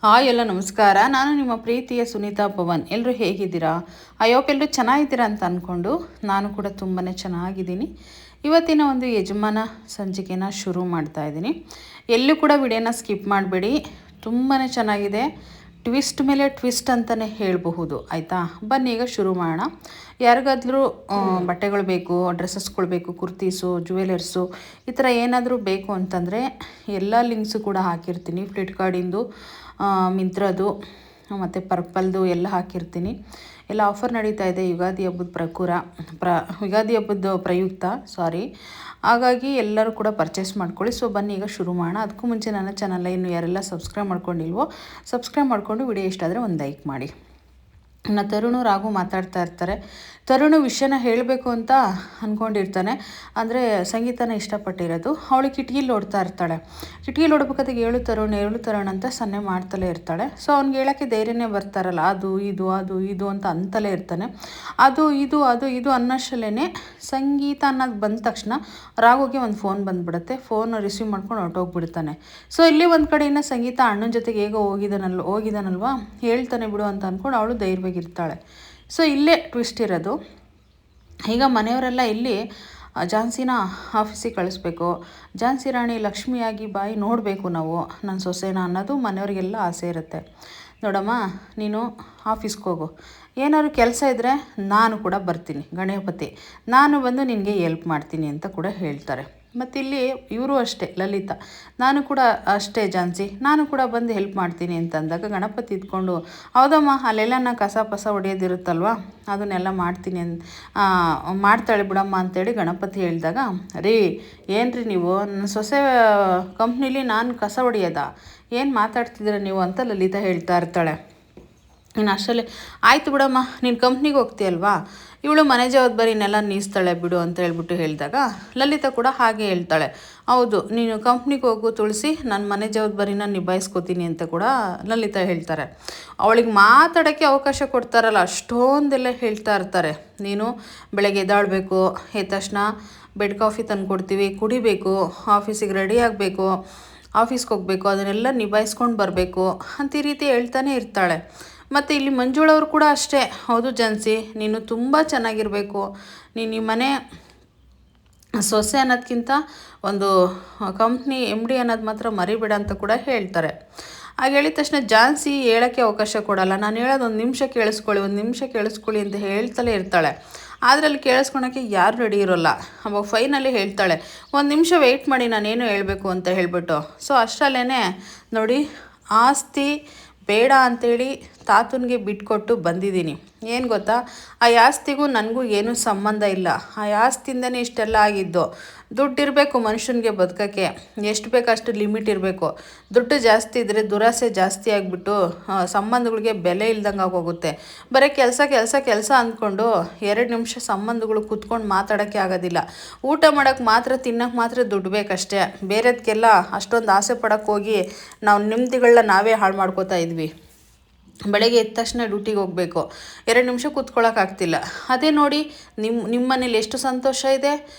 Hi ಎಲ್ಲ ನಮಸ್ಕಾರ. ನಾನು ನಿಮ್ಮ ಪ್ರೀತಿಯ ಸುನೀತಾ ಪವನ್. ಎಲ್ಲರೂ ಹೇಗಿದ್ದೀರಾ? ಎಲ್ಲರೂ ಚೆನ್ನಾಗಿದ್ದೀರಾ ಅಂತ ಅಂದ್ಕೊಂಡು ನಾನು ಕೂಡ ತುಂಬಾ ಚೆನ್ನಾಗಿದ್ದೀನಿ. ಇವತ್ತಿನ ಒಂದು ಯಜಮಾನ ಸಂಚಿಕೆನ ಶುರು ಮಾಡ್ತಾ ಇದ್ದೀನಿ. ಎಲ್ಲೂ ಕೂಡ ವಿಡಿಯೋನ ಸ್ಕಿಪ್ ಮಾಡಬೇಡಿ, ತುಂಬಾ ಚೆನ್ನಾಗಿದೆ. ಟ್ವಿಸ್ಟ್ ಮೇಲೆ ಟ್ವಿಸ್ಟ್ ಅಂತಲೇ ಹೇಳಬಹುದು, ಆಯಿತಾ? ಬನ್ನಿ ಈಗ ಶುರು ಮಾಡೋಣ. ಯಾರಿಗಾದ್ರೂ ಬಟ್ಟೆಗಳು ಬೇಕು, ಡ್ರೆಸ್ಸಸ್ಗಳು ಬೇಕು, ಕುರ್ತೀಸು, ಜ್ಯುವೆಲರ್ಸು ಈ ಥರ ಏನಾದರೂ ಬೇಕು ಅಂತಂದರೆ ಎಲ್ಲ ಲಿಂಕ್ಸು ಕೂಡ ಹಾಕಿರ್ತೀನಿ. ಫ್ಲಿಪ್ಕಾರ್ಟಿಂದು, ಮಿಂತ್ರದ್ದು ಮತ್ತು ಪರ್ಪಲ್ದು ಎಲ್ಲ ಹಾಕಿರ್ತೀನಿ. ಎಲ್ಲ ಆಫರ್ ನಡೀತಾ ಇದೆ ಯುಗಾದಿ ಹಬ್ಬದ ಪ್ರಯುಕ್ತ. ಹಾಗಾಗಿ ಎಲ್ಲರೂ ಕೂಡ ಪರ್ಚೇಸ್ ಮಾಡ್ಕೊಳ್ಳಿ. ಸೊ ಬನ್ನಿ ಈಗ ಶುರು ಮಾಡೋಣ. ಅದಕ್ಕೂ ಮುಂಚೆ ನನ್ನ ಚಾನಲ್ ಇನ್ನು ಯಾರೆಲ್ಲ ಸಬ್ಸ್ಕ್ರೈಬ್ ಮಾಡ್ಕೊಂಡಿಲ್ವೋ ಸಬ್ಸ್ಕ್ರೈಬ್ ಮಾಡಿಕೊಂಡು ವಿಡಿಯೋ ಇಷ್ಟ ಆದರೆ ಒಂದು ಲೈಕ್ ಮಾಡಿ. ತರುಣು ರಾಘು ಮಾತಾಡ್ತಾ ಇರ್ತಾರೆ. ತರುಣು ವಿಷಯನ ಹೇಳಬೇಕು ಅಂತ ಅಂದ್ಕೊಂಡಿರ್ತಾನೆ. ಅಂದರೆ ಸಂಗೀತನ ಇಷ್ಟಪಟ್ಟಿರೋದು. ಅವಳು ಕಿಟಕಿಲಿ ಓಡ್ತಾ ಇರ್ತಾಳೆ. ಕಿಟಕಿಲಿ ಓಡ್ಬೇಕಾದಾಗ ಏಳು ತರುಣ್ ಅಂತ ಸನ್ನೆ ಮಾಡ್ತಲೇ ಇರ್ತಾಳೆ. ಸೊ ಅವ್ನಿಗೆ ಹೇಳೋಕ್ಕೆ ಧೈರ್ಯನೇ ಬರ್ತಾರಲ್ಲ, ಅದು ಇದು ಅಂತ ಅಂತಲೇ ಇರ್ತಾನೆ. ಅದು ಇದು ಅನ್ನೋಷ್ಟರಲ್ಲೇ ಸಂಗೀತ ಅನ್ನೋದು ಬಂದ ತಕ್ಷಣ ರಾಘುಗೆ ಒಂದು ಫೋನ್ ಬಂದುಬಿಡುತ್ತೆ. ಫೋನ್ ರಿಸೀವ್ ಮಾಡ್ಕೊಂಡು ಹೊರಟೋಗ್ಬಿಡ್ತಾನೆ. ಸೊ ಇಲ್ಲಿ ಒಂದು ಕಡೆಯಿಂದ ಸಂಗೀತ ಅಣ್ಣನ ಜೊತೆಗೆ ಹೇಗೋ ಹೋಗಿದ್ದಾನಲ್ವಾ, ಹೇಳ್ತಾನೆ ಬಿಡು ಅಂತ ಅಂದ್ಕೊಂಡು ಅವಳು ಧೈರ್ಯವಾಗಿರ್ತಾಳೆ. ಸೊ ಇಲ್ಲೇ ಟ್ವಿಸ್ಟ್ ಇರೋದು. ಈಗ ಮನೆಯವರೆಲ್ಲ ಇಲ್ಲಿ ಝಾನ್ಸಿನ ಆಫೀಸಿಗೆ ಕಳಿಸ್ಬೇಕು, ಝಾನ್ಸಿ ರಾಣಿ ಲಕ್ಷ್ಮಿಯಾಗಿ ಬಾಯಿ ನೋಡಬೇಕು ನಾವು ನನ್ನ ಸೊಸೆನ ಅನ್ನೋದು ಮನೆಯವರಿಗೆಲ್ಲ ಆಸೆ ಇರುತ್ತೆ. ನೋಡಮ್ಮ, ನೀನು ಆಫೀಸ್ಗೆ ಹೋಗು, ಏನಾದ್ರು ಕೆಲಸ ಇದ್ದರೆ ನಾನು ಕೂಡ ಬರ್ತೀನಿ, ಗಣಪತಿ ನಾನು ಬಂದು ನಿನಗೆ ಹೆಲ್ಪ್ ಮಾಡ್ತೀನಿ ಅಂತ ಕೂಡ ಹೇಳ್ತಾರೆ. ಮತ್ತು ಇಲ್ಲಿ ಇವರು ಅಷ್ಟೇ, ಲಲಿತಾ, ನಾನು ಕೂಡ ಅಷ್ಟೇ ಝಾನ್ಸಿ, ನಾನು ಕೂಡ ಬಂದು ಹೆಲ್ಪ್ ಮಾಡ್ತೀನಿ ಅಂತ ಅಂದಾಗ ಗಣಪತಿ ಇದ್ಕೊಂಡು, ಹೌದಮ್ಮ ಅಲ್ಲೆಲ್ಲ ಕಸ ಹೊಡೆಯೋದಿರುತ್ತಲ್ವ, ಅದನ್ನೆಲ್ಲ ಮಾಡ್ತಾಳೆ ಬಿಡಮ್ಮ ಅಂತೇಳಿ ಗಣಪತಿ ಹೇಳಿದಾಗ, ಏನ್ರಿ ನೀವು ನನ್ನ ಸೊಸೆ ಕಂಪ್ನಿಲಿ ನಾನು ಕಸ ಹೊಡೆಯೋದಾ, ಏನು ಮಾತಾಡ್ತಿದ್ದೀರ ನೀವು ಅಂತ ಲಲಿತಾ ಹೇಳ್ತಾ ಇರ್ತಾಳೆ. ಇನ್ನು ಅಷ್ಟರಲ್ಲಿ ಆಯಿತು ಬಿಡಮ್ಮ, ನೀನು ಕಂಪ್ನಿಗೆ ಹೋಗ್ತೀಯಲ್ವಾ, ಇವಳು ಮನೆ ಜವಾಬ್ದಾರಿನೆಲ್ಲ ನೀಸ್ತಾಳೆ ಬಿಡು ಅಂತ ಹೇಳ್ಬಿಟ್ಟು ಹೇಳಿದಾಗ ಲಲಿತಾ ಕೂಡ ಹಾಗೆ ಹೇಳ್ತಾಳೆ, ಹೌದು ನೀನು ಕಂಪ್ನಿಗೆ ಹೋಗು ತುಳಸಿ, ನನ್ನ ಮನೆ ಜವಾಬ್ದಾರಿನ ನಿಭಾಯಿಸ್ಕೋತೀನಿ ಅಂತ ಕೂಡ ಲಲಿತಾ ಹೇಳ್ತಾರೆ. ಅವಳಿಗೆ ಮಾತಾಡೋಕ್ಕೆ ಅವಕಾಶ ಕೊಡ್ತಾರಲ್ಲ, ಅಷ್ಟೊಂದೆಲ್ಲ ಹೇಳ್ತಾ ಇರ್ತಾರೆ. ನೀನು ಬೆಳಗ್ಗೆ ಎದ್ದಾಳಬೇಕು, ಎದ್ದ ತಕ್ಷಣ ಬೆಡ್ ಕಾಫಿ ತಂದು ಕೊಡ್ತೀವಿ, ಕುಡಿಬೇಕು, ಆಫೀಸಿಗೆ ರೆಡಿ ಆಗಬೇಕು, ಆಫೀಸ್ಗೆ ಹೋಗಬೇಕು, ಅದನ್ನೆಲ್ಲ ನಿಭಾಯಿಸ್ಕೊಂಡು ಬರಬೇಕು ಅಂತ ಈ ರೀತಿ ಹೇಳ್ತಾನೆ ಇರ್ತಾಳೆ. ಮತ್ತು ಇಲ್ಲಿ ಮಂಜುಳವರು ಕೂಡ ಅಷ್ಟೇ, ಹೌದು ಝಾನ್ಸಿ ನೀನು ತುಂಬ ಚೆನ್ನಾಗಿರಬೇಕು, ನೀನು ಈ ಮನೆ ಸೊಸೆ ಅನ್ನೋದಕ್ಕಿಂತ ಒಂದು ಕಂಪ್ನಿ MD ಅನ್ನೋದು ಮಾತ್ರ ಮರಿಬೇಡ ಅಂತ ಕೂಡ ಹೇಳ್ತಾರೆ. ಹಾಗೆ ಹೇಳಿದ ತಕ್ಷಣ ಝಾನ್ಸಿ ಹೇಳೋಕ್ಕೆ ಅವಕಾಶ ಕೊಡಲ್ಲ. ನಾನು ಹೇಳೋದು ಒಂದು ನಿಮಿಷ ಕೇಳಿಸ್ಕೊಳ್ಳಿ ಅಂತ ಹೇಳ್ತಲೇ ಇರ್ತಾಳೆ. ಆದರೆ ಅಲ್ಲಿ ಕೇಳಿಸ್ಕೊಳೋಕ್ಕೆ ಯಾರು ರೆಡಿ ಇರೋಲ್ಲ. ಅವಾಗ ಫೈನಲಿ ಹೇಳ್ತಾಳೆ, ಒಂದು ನಿಮಿಷ ವೆಯ್ಟ್ ಮಾಡಿ, ನಾನೇನು ಹೇಳಬೇಕು ಅಂತ ಹೇಳ್ಬಿಟ್ಟು. ಸೊ ಅಷ್ಟರಲ್ಲೇ ನೋಡಿ, ಆಸ್ತಿ ಬೇಡ ಅಂಥೇಳಿ ತಾತನಿಗೆ ಬಿಟ್ಕೊಟ್ಟು ಬಂದಿದ್ದೀನಿ. ಏನು ಗೊತ್ತಾ, ಆ ಆಸ್ತಿಗೂ ನನಗೂ ಏನೂ ಸಂಬಂಧ ಇಲ್ಲ. ಆ ಆಸ್ತಿಯಿಂದನೇ ಇಷ್ಟೆಲ್ಲ ಆಗಿದ್ದು. ದುಡ್ಡು ಇರಬೇಕು ಮನುಷ್ಯನಿಗೆ ಬದುಕೋಕ್ಕೆ, ಎಷ್ಟು ಬೇಕು ಅಷ್ಟು ಲಿಮಿಟ್ ಇರಬೇಕು. ದುಡ್ಡು ಜಾಸ್ತಿ ಇದ್ದರೆ ದುರಾಸೆ ಜಾಸ್ತಿ ಆಗಿಬಿಟ್ಟು ಸಂಬಂಧಗಳಿಗೆ ಬೆಲೆ ಇಲ್ದಂಗೆ ಆಗೋಗುತ್ತೆ. ಬರೀ ಕೆಲಸ ಅಂದ್ಕೊಂಡು 2 ನಿಮಿಷ ಸಂಬಂಧಗಳು ಕೂತ್ಕೊಂಡು ಮಾತಾಡೋಕ್ಕೆ ಆಗೋದಿಲ್ಲ. ಊಟ ಮಾಡೋಕ್ಕೆ ಮಾತ್ರ, ತಿನ್ನೋಕ್ಕೆ ಮಾತ್ರ ದುಡ್ಡು ಬೇಕಷ್ಟೇ. ಬೇರೆದಕ್ಕೆಲ್ಲ ಅಷ್ಟೊಂದು ಆಸೆ ಪಡೋಕ್ಕೆ ಹೋಗಿ ನಾವು ನೆಮ್ಮದಿಗಳನ್ನ ನಾವೇ ಹಾಳು ಮಾಡ್ಕೋತಾ ಇದ್ವಿ. ಬೆಳಗ್ಗೆ ಎದ್ದ ತಕ್ಷಣ ಡ್ಯೂಟಿಗೆ ಹೋಗಬೇಕು, 2 ನಿಮಿಷ ಕೂತ್ಕೊಳ್ಳೋಕ್ಕಾಗ್ತಿಲ್ಲ. ಅದೇ ನೋಡಿ, ನಿಮ್ಮ ಮನೇಲಿ ಎಷ್ಟು ಸಂತೋಷ ಇದೆ.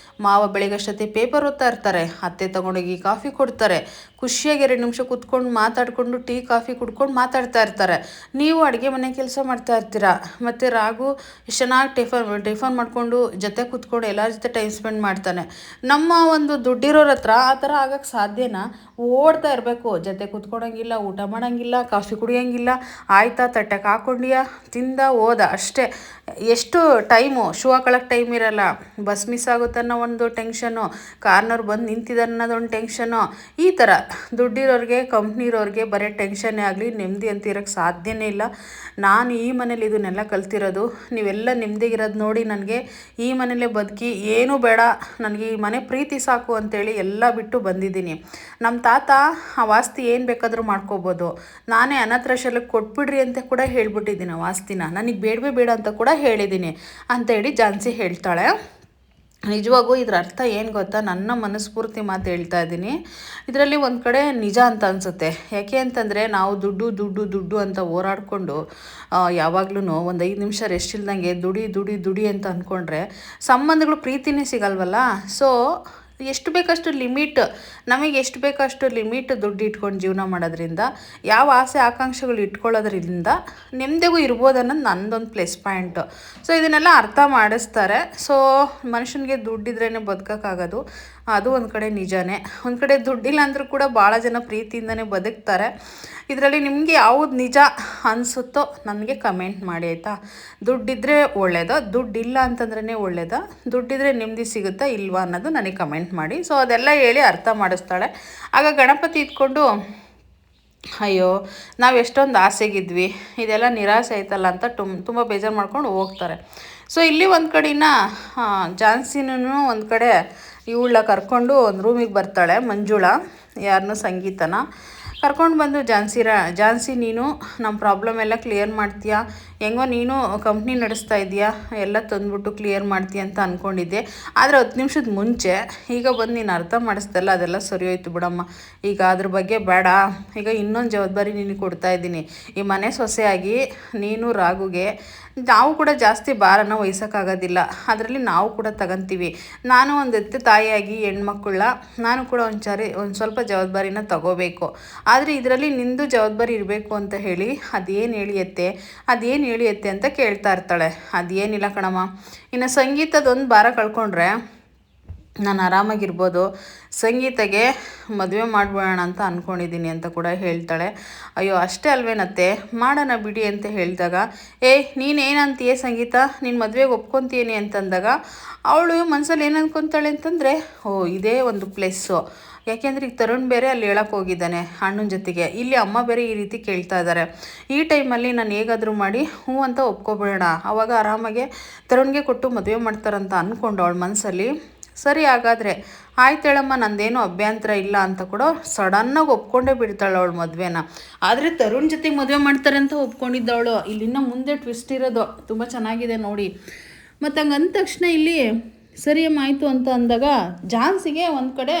ಮಾವ ಬೆಳಗ್ಗೆಷ್ಟೊತ್ತೆ ಪೇಪರ್ ಓದ್ತಾ ಇರ್ತಾರೆ, ಅತ್ತೆ ತೊಗೊಂಡೋಗಿ ಕಾಫಿ ಕೊಡ್ತಾರೆ, ಖುಷಿಯಾಗಿ 2 ನಿಮಿಷ ಕೂತ್ಕೊಂಡು ಮಾತಾಡಿಕೊಂಡು ಟೀ ಕಾಫಿ ಕುಡ್ಕೊಂಡು ಮಾತಾಡ್ತಾ ಇರ್ತಾರೆ. ನೀವು ಅಡುಗೆ ಮನೆ ಕೆಲಸ ಮಾಡ್ತಾ ಇರ್ತೀರ. ಮತ್ತು ರಾಘು ಎಷ್ಟು ಚೆನ್ನಾಗಿ ಟಿಫನ್ ಮಾಡಿಕೊಂಡು ಜೊತೆ ಕೂತ್ಕೊಂಡು ಎಲ್ಲರ ಜೊತೆ ಟೈಮ್ ಸ್ಪೆಂಡ್ ಮಾಡ್ತಾನೆ. ನಮ್ಮ ಒಂದು ದುಡ್ಡಿರೋರ ಹತ್ರ ಆ ಥರ ಆಗೋಕ್ಕೆ ಸಾಧ್ಯನಾ? ಓಡ್ತಾ ಇರಬೇಕು, ಜೊತೆ ಕೂತ್ಕೊಳಂಗಿಲ್ಲ, ಊಟ ಮಾಡೋಂಗಿಲ್ಲ, ಕಾಫಿ ಕುಡಿಯೋಂಗಿಲ್ಲ. ಆಯ್ತಾ, ತಟ್ಟೆಗೆ ಹಾಕ್ಕೊಂಡಿಯಾ, ತಿಂದ ಹೋದ ಅಷ್ಟೇ. ಎಷ್ಟು ಟೈಮು ಶೂ ಹಾಕೊಳ್ಳೋಕ್ಕೆ ಟೈಮ್ ಇರೋಲ್ಲ. ಬಸ್ ಮಿಸ್ ಆಗುತ್ತೆ ಅನ್ನೋ ಒಂದು ಟೆನ್ಷನ್ನು, ಕಾರ್ನವ್ರು ಬಂದು ನಿಂತಿದ್ದಾರೆ ಅನ್ನೋದೊಂದು ಟೆನ್ಷನ್ನು. ಈ ಥರ ದುಡ್ಡಿರೋರಿಗೆ, ಕಂಪ್ನಿರೋರಿಗೆ ಬರೀ ಟೆನ್ಷನ್ನೇ ಆಗಲಿ, ನೆಮ್ಮದಿ ಅಂತ ಇರೋಕ್ಕೆ ಸಾಧ್ಯನೇ ಇಲ್ಲ. ನಾನು ಈ ಮನೇಲಿ ಇದನ್ನೆಲ್ಲ ಕಲ್ತಿರೋದು. ನೀವೆಲ್ಲ ನೆಮ್ಮದಿಗಿರೋದು ನೋಡಿ ನನಗೆ ಈ ಮನೇಲೇ ಬದುಕಿ ಏನೂ ಬೇಡ, ನನಗೆ ಈ ಮನೆ ಪ್ರೀತಿ ಸಾಕು ಅಂತೇಳಿ ಎಲ್ಲ ಬಿಟ್ಟು ಬಂದಿದ್ದೀನಿ. ನಮ್ಮ ತಾತ ಆ ವಾಸ್ತಿ ಏನು ಬೇಕಾದರೂ ಮಾಡ್ಕೋಬೋದು, ನಾನೇ ಅನಾಥಾಶ್ರಮಕ್ಕೆ ಕೊಟ್ಬಿಡ್ರಿ ಅಂತ ಕೂಡ ಹೇಳ್ಬಿಟ್ಟಿದ್ದೀನಿ. ಆ ವಾಸ್ತಿನ ನನಗೆ ಬೇಡ ಅಂತ ಕೂಡ ಹೇಳಿದ್ದೀನಿ ಅಂತೇಳಿ ಝಾನ್ಸಿ ಹೇಳ್ತಾಳೆ. ನಿಜವಾಗೂ ಇದ್ರ ಅರ್ಥ ಏನು ಗೊತ್ತಾ, ನನ್ನ ಮನಸ್ಫೂರ್ತಿ ಮಾತು ಹೇಳ್ತಾ ಇದ್ದೀನಿ. ಇದರಲ್ಲಿ ಒಂದು ಕಡೆ ನಿಜ ಅಂತ ಅನಿಸುತ್ತೆ. ಯಾಕೆ ಅಂತಂದರೆ ನಾವು ದುಡ್ಡು ಅಂತ ಹೋರಾಡಿಕೊಂಡು ಯಾವಾಗ್ಲೂ ಒಂದು 5 ನಿಮಿಷ ರೆಸ್ಟ್ ಇಲ್ದಂಗೆ ದುಡಿ ಅಂತ ಅಂದ್ಕೊಂಡ್ರೆ ಸಂಬಂಧಗಳು ಪ್ರೀತಿನೇ ಸಿಗಲ್ವಲ್ಲ. ಸೊ ಎಷ್ಟು ಬೇಕಷ್ಟು ಲಿಮಿಟ್, ನಮಗೆ ಎಷ್ಟು ಬೇಕಷ್ಟು ಲಿಮಿಟ್ ದುಡ್ಡು ಇಟ್ಕೊಂಡು ಜೀವನ ಮಾಡೋದ್ರಿಂದ, ಯಾವ ಆಸೆ ಆಕಾಂಕ್ಷೆಗಳು ಇಟ್ಕೊಳ್ಳೋದ್ರಿಂದ ನೆಮ್ಮದಿಗೂ ಇರ್ಬೋದು ಅನ್ನೋದು ನನ್ನದೊಂದು ಪ್ಲಸ್ ಪಾಯಿಂಟು. ಸೊ ಇದನ್ನೆಲ್ಲ ಅರ್ಥ ಮಾಡಿಸ್ತಾರೆ. ಸೊ ಮನುಷ್ಯನಿಗೆ ದುಡ್ಡಿದ್ರೇ ಬದುಕೋಕ್ಕಾಗೋದು, ಅದು ಒಂದು ಕಡೆ ನಿಜನೇ. ಒಂದು ಕಡೆ ದುಡ್ಡಿಲ್ಲ ಅಂದರೂ ಕೂಡ ಭಾಳ ಜನ ಪ್ರೀತಿಯಿಂದನೇ ಬದುಕ್ತಾರೆ. ಇದರಲ್ಲಿ ನಿಮಗೆ ಯಾವುದು ನಿಜ ಅನಿಸುತ್ತೋ ನನಗೆ ಕಮೆಂಟ್ ಮಾಡಿ ಆಯಿತಾ. ದುಡ್ಡಿದ್ದರೆ ಒಳ್ಳೇದೋ, ದುಡ್ಡಿಲ್ಲ ಅಂತಂದ್ರೇ ಒಳ್ಳೇದೋ, ದುಡ್ಡಿದ್ರೆ ನೆಮ್ಮದಿ ಸಿಗುತ್ತಾ ಇಲ್ವಾ ಅನ್ನೋದು ನನಗೆ ಕಮೆಂಟ್ ಮಾಡಿ. ಸೊ ಅದೆಲ್ಲ ಹೇಳಿ ಅರ್ಥ ಮಾಡಿಸ್ತಾಳೆ. ಆಗ ಗಣಪತಿ ಇದ್ಕೊಂಡು ಅಯ್ಯೋ ನಾವು ಎಷ್ಟೊಂದು ಆಸೆಗಿದ್ವಿ, ಇದೆಲ್ಲ ನಿರಾಸೆ ಆಯ್ತಲ್ಲ ಅಂತ ತುಂಬ ಬೇಜಾರು ಮಾಡ್ಕೊಂಡು ಹೋಗ್ತಾರೆ. ಸೊ ಇಲ್ಲಿ ಒಂದು ಕಡೆನ ಝಾನ್ಸಿನೂ ಒಂದು ಕಡೆ ಇವಳ ಕರ್ಕೊಂಡು ಒಂದು ರೂಮಿಗೆ ಬರ್ತಾಳೆ. ಮಂಜುಳಾ ಯಾರನ್ನೂ ಸಂಗೀತನ ಕರ್ಕೊಂಡು ಬಂದು ಝಾನ್ಸಿ ನೀನು ನಮ್ಮ ಪ್ರಾಬ್ಲಮ್ ಎಲ್ಲ ಕ್ಲಿಯರ್ ಮಾಡ್ತೀಯಾ, ಹೆಂಗೋ ನೀನು ಕಂಪ್ನಿ ನಡೆಸ್ತಾ ಇದೆಯಾ, ಎಲ್ಲ ತಂದುಬಿಟ್ಟು ಕ್ಲಿಯರ್ ಮಾಡ್ತೀಯ ಅಂತ ಅಂದ್ಕೊಂಡಿದ್ದೆ. ಆದರೆ 10 ನಿಮಿಷದ ಮುಂಚೆ ಈಗ ಬಂದು ನೀನು ಅರ್ಥ ಮಾಡಿಸ್ದಲ್ಲ, ಅದೆಲ್ಲ ಸರಿ ಹೋಯ್ತು ಬಿಡಮ್ಮ, ಈಗ ಅದ್ರ ಬಗ್ಗೆ ಬೇಡ, ಈಗ ಇನ್ನೊಂದು ಜವಾಬ್ದಾರಿ ನಿನಗೆ ಕೊಡ್ತಾಯಿದ್ದೀನಿ. ಈ ಮನೆ ಸೊಸೆಯಾಗಿ ನೀನು ರಾಗುಗೆ ನಾವು ಕೂಡ ಜಾಸ್ತಿ ಭಾರನ ವಹಿಸೋಕ್ಕಾಗೋದಿಲ್ಲ, ಅದರಲ್ಲಿ ನಾವು ಕೂಡ ತಗೊತೀವಿ. ನಾನು ಒಂದು ಎತ್ತು ತಾಯಿಯಾಗಿ ಹೆಣ್ಮಕ್ಕಳ ನಾನು ಕೂಡ ಒಂದು ಸ್ವಲ್ಪ ಜವಾಬ್ದಾರಿನ ತಗೋಬೇಕು. ಆದರೆ ಇದರಲ್ಲಿ ನಿಂದು ಜವಾಬ್ದಾರಿ ಇರಬೇಕು ಅಂತ ಹೇಳಿ ಅದೇನು ಹೇಳಿಯತ್ತೆ ಅಂತ ಕೇಳ್ತಾ ಇರ್ತಾಳೆ. ಅದೇನಿಲ್ಲ ಕಣಮ್ಮ, ಇನ್ನು ಸಂಗೀತದೊಂದು ಭಾರ ಕಳ್ಕೊಂಡ್ರೆ ನಾನು ಆರಾಮಾಗಿರ್ಬೋದು, ಸಂಗೀತಗೆ ಮದುವೆ ಮಾಡಿಬಿಡೋಣ ಅಂತ ಅಂದ್ಕೊಂಡಿದ್ದೀನಿ ಅಂತ ಕೂಡ ಹೇಳ್ತಾಳೆ. ಅಯ್ಯೋ ಅಷ್ಟೇ ಅಲ್ವೇನತ್ತೆ, ಮಾಡೋಣ ಬಿಡಿ ಅಂತ ಹೇಳಿದಾಗ, ನೀನೇನಂತೀಯ ಸಂಗೀತ, ನೀನು ಮದುವೆಗೆ ಒಪ್ಕೊತೀನಿ ಅಂತಂದಾಗ ಅವಳು ಮನಸ್ಸಲ್ಲಿ ಏನು ಅಂದ್ಕೊತಾಳೆ ಅಂತಂದರೆ, ಇದೇ ಒಂದು ಪ್ಲಸ್ಸು. ಯಾಕೆಂದರೆ ಈಗ ತರುಣ್ ಬೇರೆ ಅಲ್ಲಿ ಹೇಳಕ್ಕೆ ಹೋಗಿದ್ದಾನೆ ಅಣ್ಣನ ಜೊತೆಗೆ, ಇಲ್ಲಿ ಅಮ್ಮ ಬೇರೆ ಈ ರೀತಿ ಕೇಳ್ತಾ ಇದ್ದಾರೆ. ಈ ಟೈಮಲ್ಲಿ ನಾನು ಹೇಗಾದರೂ ಮಾಡಿ ಹ್ಞೂ ಅಂತ ಒಪ್ಕೊಬಿಡೋಣ, ಆವಾಗ ಆರಾಮಾಗೆ ತರುಣ್ಗೆ ಕೊಟ್ಟು ಮದುವೆ ಮಾಡ್ತಾರಂತ ಅಂದ್ಕೊಂಡು ಅವಳ ಮನಸ್ಸಲ್ಲಿ. ಸರಿ ಹಾಗಾದರೆ ಆಯ್ತು ಹೇಳಮ್ಮ, ನಂದೇನೂ ಅಭ್ಯಂತರ ಇಲ್ಲ ಅಂತ ಕೂಡ ಸಡನ್ನಾಗಿ ಒಪ್ಕೊಂಡೇ ಬಿಡ್ತಾಳೆ ಅವಳು ಮದುವೆನ. ಆದರೆ ತರುಣ್ ಜೊತೆಗೆ ಮದುವೆ ಮಾಡ್ತಾರೆ ಅಂತ ಒಪ್ಕೊಂಡಿದ್ದವಳು. ಇಲ್ಲಿನ್ನ ಮುಂದೆ ಟ್ವಿಸ್ಟ್ ಇರೋದು ತುಂಬ ಚೆನ್ನಾಗಿದೆ ನೋಡಿ. ಮತ್ತು ಹಂಗೆ ಅಂದ ತಕ್ಷಣ ಇಲ್ಲಿ ಸರಿಯಮ್ಮ ಆಯಿತು ಅಂತ ಅಂದಾಗ ಝಾನ್ಸಿಗೆ ಒಂದು ಕಡೆ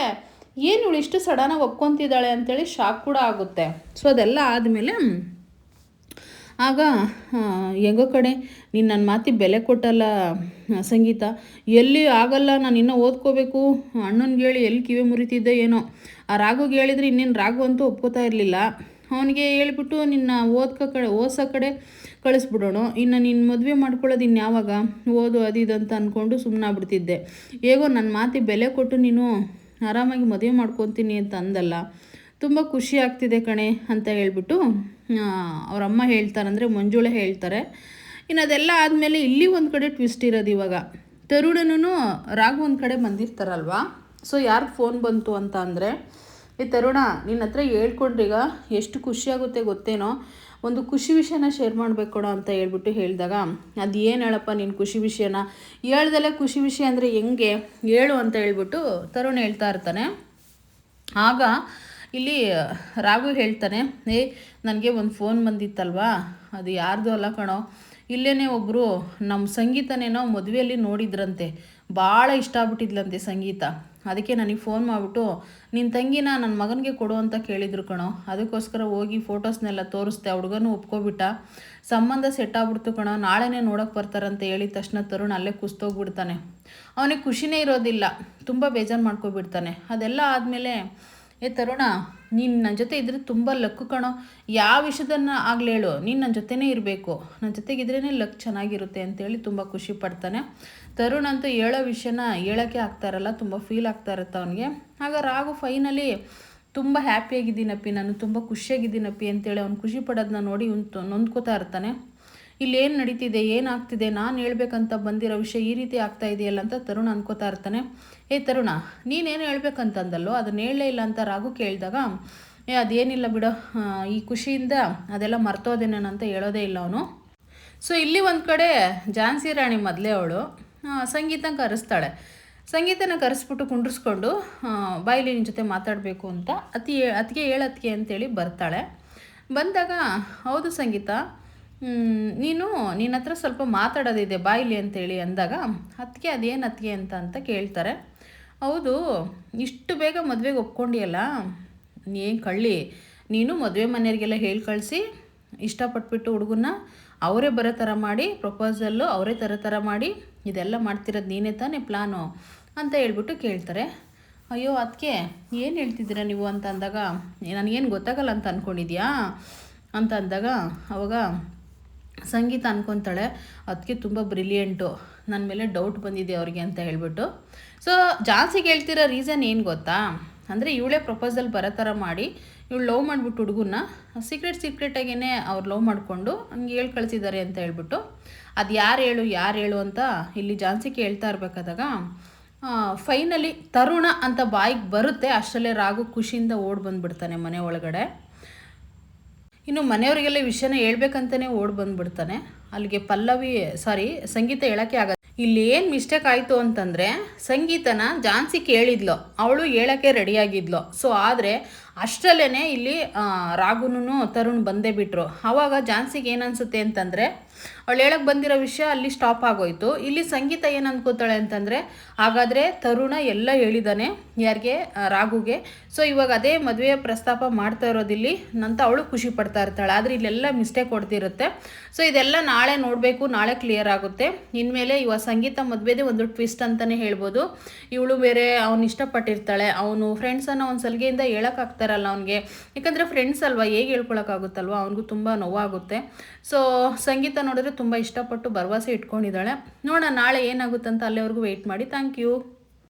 ಏನು ಇವಳು ಇಷ್ಟು ಸಡನ್ನಾಗಿ ಒಪ್ಕೊತಿದ್ದಾಳೆ ಅಂಥೇಳಿ ಶಾಕ್ ಕೂಡ ಆಗುತ್ತೆ. ಸೊ ಅದೆಲ್ಲ ಆದಮೇಲೆ ಆಗ ಹೆಂಗೋ ಕಡೆ ನೀನು ನನ್ನ ಮಾತಿಗೆ ಬೆಲೆ ಕೊಟ್ಟಲ್ಲ ಸಂಗೀತ, ಎಲ್ಲಿ ಆಗಲ್ಲ, ನಾನು ಇನ್ನೂ ಓದ್ಕೋಬೇಕು, ಅಣ್ಣನಿಗೆ ಹೇಳಿ ಎಲ್ಲಿ ಕಿವಿ ಮುರಿತಿದ್ದೆ ಏನೋ. ಆ ರಾಗುಗೆ ಹೇಳಿದರೆ ಇನ್ನೇನು ರಾಗು ಅಂತೂ ಒಪ್ಕೋತಾ ಇರಲಿಲ್ಲ. ಅವನಿಗೆ ಹೇಳಿಬಿಟ್ಟು ನಿನ್ನ ಓದ್ಸೋ ಕಡೆ ಕಳಿಸ್ಬಿಡೋಣ, ಇನ್ನು ನಿನ್ನ ಮದುವೆ ಮಾಡ್ಕೊಳ್ಳೋದು ಇನ್ಯಾವಾಗ, ಓದು ಅದು ಇದು ಅಂತ ಅಂದ್ಕೊಂಡು ಸುಮ್ಮನಾಗ್ಬಿಡ್ತಿದ್ದೆ. ಹೇಗೋ ನನ್ನ ಮಾತಿಗೆ ಬೆಲೆ ಕೊಟ್ಟು ನೀನು ಆರಾಮಾಗಿ ಮದುವೆ ಮಾಡ್ಕೊತೀನಿ ಅಂತ ಅಂದಲ್ಲ, ತುಂಬ ಖುಷಿ ಆಗ್ತಿದೆ ಕಣೆ ಅಂತ ಹೇಳ್ಬಿಟ್ಟು ಅವರಮ್ಮ ಹೇಳ್ತಾರೆ, ಅಂದರೆ ಮಂಜುಳಾ ಹೇಳ್ತಾರೆ. ಇನ್ನು ಅದೆಲ್ಲ ಆದಮೇಲೆ ಇಲ್ಲಿ ಒಂದು ಕಡೆ ಟ್ವಿಸ್ಟ್ ಇರೋದು. ಇವಾಗ ತರುಣನೂ ರಾಘು ಒಂದು ಕಡೆ ಬಂದಿರ್ತಾರಲ್ವ. ಸೊ ಯಾರಿಗೆ ಫೋನ್ ಬಂತು ಅಂತ ಅಂದರೆ, ತರುಣ ನಿನ್ನ ಹತ್ರ ಹೇಳ್ಕೊಂಡ್ರೀಗ ಎಷ್ಟು ಖುಷಿಯಾಗುತ್ತೆ ಗೊತ್ತೇನೋ, ಒಂದು ಖುಷಿ ವಿಷಯನ ಶೇರ್ ಮಾಡಬೇಕು ಕೊಡೋ ಅಂತ ಹೇಳ್ಬಿಟ್ಟು ಹೇಳಿದಾಗ, ಅದು ಏನು ಹೇಳಪ್ಪ ನೀನು ಖುಷಿ ವಿಷಯನ, ಹೇಳ್ದಲ್ಲೇ ಖುಷಿ ವಿಷಯ ಅಂದರೆ ಹೆಂಗೆ ಹೇಳು ಅಂತ ಹೇಳ್ಬಿಟ್ಟು ತರುಣ್ ಹೇಳ್ತಾ ಇರ್ತಾನೆ. ಆಗ ಇಲ್ಲಿ ರಾಘು ಹೇಳ್ತಾನೆ, ನನಗೆ ಒಂದು ಫೋನ್ ಬಂದಿತ್ತಲ್ವಾ, ಅದು ಯಾರ್ದು ಅಲ್ಲ ಕಣೋ, ಇಲ್ಲೇ ಒಬ್ಬರು ನಮ್ಮ ಸಂಗೀತನೇನೋ ಮದುವೆಯಲ್ಲಿ ನೋಡಿದ್ರಂತೆ, ಭಾಳ ಇಷ್ಟ ಆಗ್ಬಿಟ್ಟಿದ್ಲಂತೆ ಸಂಗೀತ. ಅದಕ್ಕೆ ನನಗೆ ಫೋನ್ ಮಾಡಿಬಿಟ್ಟು ನಿನ್ನ ತಂಗಿನ ನನ್ನ ಮಗನಿಗೆ ಕೊಡು ಅಂತ ಕೇಳಿದ್ರು ಕಣೋ. ಅದಕ್ಕೋಸ್ಕರ ಹೋಗಿ ಫೋಟೋಸ್ನೆಲ್ಲ ತೋರಿಸ್ದೆ, ಹುಡುಗನೂ ಒಪ್ಕೊಬಿಟ್ಟ, ಸಂಬಂಧ ಸೆಟ್ ಆಗ್ಬಿಡ್ತು ಕಣೋ, ನಾಳೆನೇ ನೋಡೋಕೆ ಬರ್ತಾರಂತ ಹೇಳಿದ ತಕ್ಷಣ ತರುಣ್ ಅಲ್ಲೇ ಕುಸ್ತೋಗ್ಬಿಡ್ತಾನೆ. ಅವನಿಗೆ ಖುಷಿನೇ ಇರೋದಿಲ್ಲ, ತುಂಬ ಬೇಜಾರು ಮಾಡ್ಕೊಬಿಡ್ತಾನೆ. ಅದೆಲ್ಲ ಆದಮೇಲೆ ತರುಣ ನೀನು ನನ್ನ ಜೊತೆ ಇದ್ರೆ ತುಂಬ ಲಕ್ಕು ಕಣೋ, ಯಾವ ವಿಷಯದನ್ನು ಆಗಲಿ ಹೇಳು, ನೀನು ನನ್ನ ಜೊತೆನೇ ಇರಬೇಕು, ನನ್ನ ಜೊತೆಗಿದ್ರೇ ಲಕ್ ಚೆನ್ನಾಗಿರುತ್ತೆ ಅಂತೇಳಿ ತುಂಬ ಖುಷಿ ಪಡ್ತಾನೆ. ತರುಣ್ ಅಂತೂ ಹೇಳೋ ವಿಷಯನ ಹೇಳೋಕ್ಕೆ ಆಗ್ತಾರಲ್ಲ, ತುಂಬ ಫೀಲ್ ಆಗ್ತಾ ಇರುತ್ತೆ ಅವನಿಗೆ. ಆಗ ರಾಘು ಫೈನಲಿ ತುಂಬ ಹ್ಯಾಪಿಯಾಗಿದ್ದೀನಪ್ಪಿ, ನಾನು ತುಂಬ ಖುಷಿಯಾಗಿದ್ದೀನಪ್ಪಿ ಅಂತೇಳಿ ಅವ್ನು ಖುಷಿ ಪಡೋದನ್ನ ನೋಡಿ ನೊಂದ್ಕೋತಾ ಇರ್ತಾನೆ. ಇಲ್ಲೇನು ನಡೀತಿದೆ, ಏನಾಗ್ತಿದೆ, ನಾನು ಹೇಳ್ಬೇಕಂತ ಬಂದಿರೋ ವಿಷಯ ಈ ರೀತಿ ಆಗ್ತಾ ಇದೆಯಲ್ಲ ಅಂತ ತರುಣ್ ಅನ್ಕೋತಾ ಇರ್ತಾನೆ. ತರುಣ ನೀನೇನು ಹೇಳ್ಬೇಕಂತಂದಲ್ಲೋ ಅದನ್ನ ಹೇಳಲೇ ಇಲ್ಲ ಅಂತ ರಾಘು ಕೇಳಿದಾಗ, ಅದೇನಿಲ್ಲ ಬಿಡೋ, ಈ ಖುಷಿಯಿಂದ ಅದೆಲ್ಲ ಮರ್ತೋದೇನೇನಂತ ಹೇಳೋದೇ ಇಲ್ಲ ಅವನು. ಸೊ ಇಲ್ಲಿ ಒಂದು ಕಡೆ ಝಾನ್ಸಿ ರಾಣಿ ಮೊದಲೇ ಅವಳು ಸಂಗೀತನ ಕರೆಸ್ತಾಳೆ. ಸಂಗೀತನ ಕರೆಸ್ಬಿಟ್ಟು ಕುಂಡ್ರಿಸ್ಕೊಂಡು ಬಾಯಿಲಿ ನಿನ್ನ ಜೊತೆ ಮಾತಾಡಬೇಕು ಅಂತ ಅತ್ತಿಗೆ ಹೇಳತ್ತಿಗೆ ಅಂತೇಳಿ ಬರ್ತಾಳೆ. ಬಂದಾಗ ಹೌದು ಸಂಗೀತ, ನಿನ್ನ ಹತ್ರ ಸ್ವಲ್ಪ ಮಾತಾಡೋದಿದೆ ಬಾಯಿಲಿ ಅಂತೇಳಿ ಅಂದಾಗ, ಅತ್ತಿಗೆ ಅದೇನು ಅತ್ತಿಗೆ ಅಂತ ಕೇಳ್ತಾರೆ. ಹೌದು, ಇಷ್ಟು ಬೇಗ ಮದುವೆಗೆ ಒಪ್ಕೊಂಡಿಯಲ್ಲ, ಏನು ಕಳ್ಳಿ, ನೀನು ಮದುವೆ ಮನೆಯವರಿಗೆಲ್ಲ ಹೇಳಿ ಕಳಿಸಿ ಇಷ್ಟಪಟ್ಬಿಟ್ಟು ಹುಡುಗನ್ನ ಅವರೇ ಬರೋ ಥರ ಮಾಡಿ, ಪ್ರಪೋಸಲ್ಲು ಅವರೇ ಥರ ಮಾಡಿ ಇದೆಲ್ಲ ಮಾಡ್ತಿರೋದು ನೀನೇ ತಾನೇ ಪ್ಲಾನು ಅಂತ ಹೇಳ್ಬಿಟ್ಟು ಕೇಳ್ತಾರೆ. ಅಯ್ಯೋ ಅದಕ್ಕೆ ಏನು ಹೇಳ್ತಿದ್ದೀರಾ ನೀವು ಅಂತ ಅಂದಾಗ, ನನಗೇನು ಗೊತ್ತಾಗಲ್ಲ ಅಂತ ಅಂದ್ಕೊಂಡಿದ್ಯಾ ಅಂತ ಅಂದಾಗ ಅವಾಗ ಸಂಗೀತ ಅನ್ಕೊತಾಳೆ ಅದಕ್ಕೆ ತುಂಬ ಬ್ರಿಲಿಯಂಟು, ನನ್ನ ಮೇಲೆ ಡೌಟ್ ಬಂದಿದೆ ಅವ್ರಿಗೆ ಅಂತ ಹೇಳ್ಬಿಟ್ಟು. ಸೊ ಜಾಸ್ತಿಗೆ ಹೇಳ್ತಿರೋ ರೀಸನ್ ಏನು ಗೊತ್ತಾ ಅಂದರೆ, ಇವಳೇ ಪ್ರಪೋಸಲ್ ಬರೋ ಥರ ಮಾಡಿ ಇವಳು ಲವ್ ಮಾಡಿಬಿಟ್ಟು ಹುಡುಗನ್ನ ಸೀಕ್ರೆಟಾಗೇ ಅವ್ರು ಲವ್ ಮಾಡಿಕೊಂಡು ಹಂಗೆ ಹೇಳಿ ಕಳಿಸಿದ್ದಾರೆ ಅಂತ ಹೇಳ್ಬಿಟ್ಟು, ಅದು ಯಾರು ಹೇಳು ಅಂತ ಇಲ್ಲಿ ಜಾನ್ಸಿ ಕೇಳ್ತಾ ಇರಬೇಕಾದಾಗ ಫೈನಲಿ ತರುಣ ಅಂತ ಬಾಯಿಗೆ ಬರುತ್ತೆ. ಅಷ್ಟರಲ್ಲೇ ರಾಘು ಖುಷಿಯಿಂದ ಓಡಿ ಬಂದುಬಿಡ್ತಾನೆ ಮನೆ ಒಳಗಡೆ. ಇನ್ನು ಮನೆಯವರಿಗೆಲ್ಲ ವಿಷಯನ ಹೇಳ್ಬೇಕಂತಲೇ ಓಡಿ ಬಂದುಬಿಡ್ತಾನೆ. ಅಲ್ಲಿಗೆ ಸಂಗೀತ ಹೇಳೋಕ್ಕೆ ಆಗಲ್ಲ. ಇಲ್ಲಿ ಏನು ಮಿಸ್ಟೇಕ್ ಆಯಿತು ಅಂತಂದರೆ, ಸಂಗೀತನ ಜಾನ್ಸಿ ಕೇಳಿದ್ಲು, ಅವಳು ಹೇಳೋಕ್ಕೆ ರೆಡಿಯಾಗಿದ್ಲು. ಸೊ ಆದರೆ ಅಷ್ಟರಲ್ಲೇ ಇಲ್ಲಿ ರಾಘುನೂ ತರುಣ್ ಬಂದೇ ಬಿಟ್ಟರು. ಆವಾಗ ಜಾನ್ಸಿಗೆ ಏನು ಅನಿಸುತ್ತೆ ಅಂತಂದರೆ, ಅವಳು ಹೇಳಕ್ಕೆ ಬಂದಿರೋ ವಿಷಯ ಅಲ್ಲಿ ಸ್ಟಾಪ್ ಆಗೋಯ್ತು. ಇಲ್ಲಿ ಸಂಗೀತ ಏನು ಅಂದ್ಕೋತಾಳೆ ಅಂತಂದರೆ, ಹಾಗಾದರೆ ತರುಣ ಎಲ್ಲ ಹೇಳಿದ್ದಾನೆ ಯಾರಿಗೆ, ರಾಘುಗೆ. ಸೊ ಇವಾಗ ಅದೇ ಮದುವೆಯ ಪ್ರಸ್ತಾಪ ಮಾಡ್ತಾ ಇರೋದಿಲ್ಲಿ ಅಂತ ಅವಳು ಖುಷಿ ಪಡ್ತಾ ಇರ್ತಾಳೆ. ಆದರೆ ಇಲ್ಲೆಲ್ಲ ಮಿಸ್ಟೇಕ್ ಹೊಡ್ತಿರುತ್ತೆ. ಸೊ ಇದೆಲ್ಲ ನಾಳೆ ನೋಡಬೇಕು, ನಾಳೆ ಕ್ಲಿಯರ್ ಆಗುತ್ತೆ. ಇನ್ಮೇಲೆ ಇವಾಗ ಸಂಗೀತ ಮದುವೆದೇ ಒಂದು ಟ್ವಿಸ್ಟ್ ಅಂತಲೇ ಹೇಳ್ಬೋದು. ಇವಳು ಬೇರೆ ಅವನು ಇಷ್ಟಪಟ್ಟಿರ್ತಾಳೆ, ಅವನು ಫ್ರೆಂಡ್ಸನ್ನು ಒಂದು ಸಲಿಗೆಯಿಂದ ಹೇಳೋಕ್ಕಾಗ್ತಾರಲ್ಲ ಅವನಿಗೆ, ಯಾಕಂದರೆ ಫ್ರೆಂಡ್ಸ್ ಅಲ್ವಾ, ಹೇಗೆ ಹೇಳ್ಕೊಳಕ್ಕಾಗುತ್ತಲ್ವ, ಅವನಿಗೂ ತುಂಬ ನೋವಾಗುತ್ತೆ. ಸೊ ಸಂಗೀತ ನೋಡಿದ್ರೆ ತುಂಬ ಇಷ್ಟಪಟ್ಟು ಭರವಸೆ ಇಟ್ಕೊಂಡಿದ್ದಾಳೆ. ನೋಡೋಣ ನಾಳೆ ಏನಾಗುತ್ತಂತ, ಅಲ್ಲಿವರೆಗೂ ವೆಯ್ಟ್ ಮಾಡಿ. Thank you.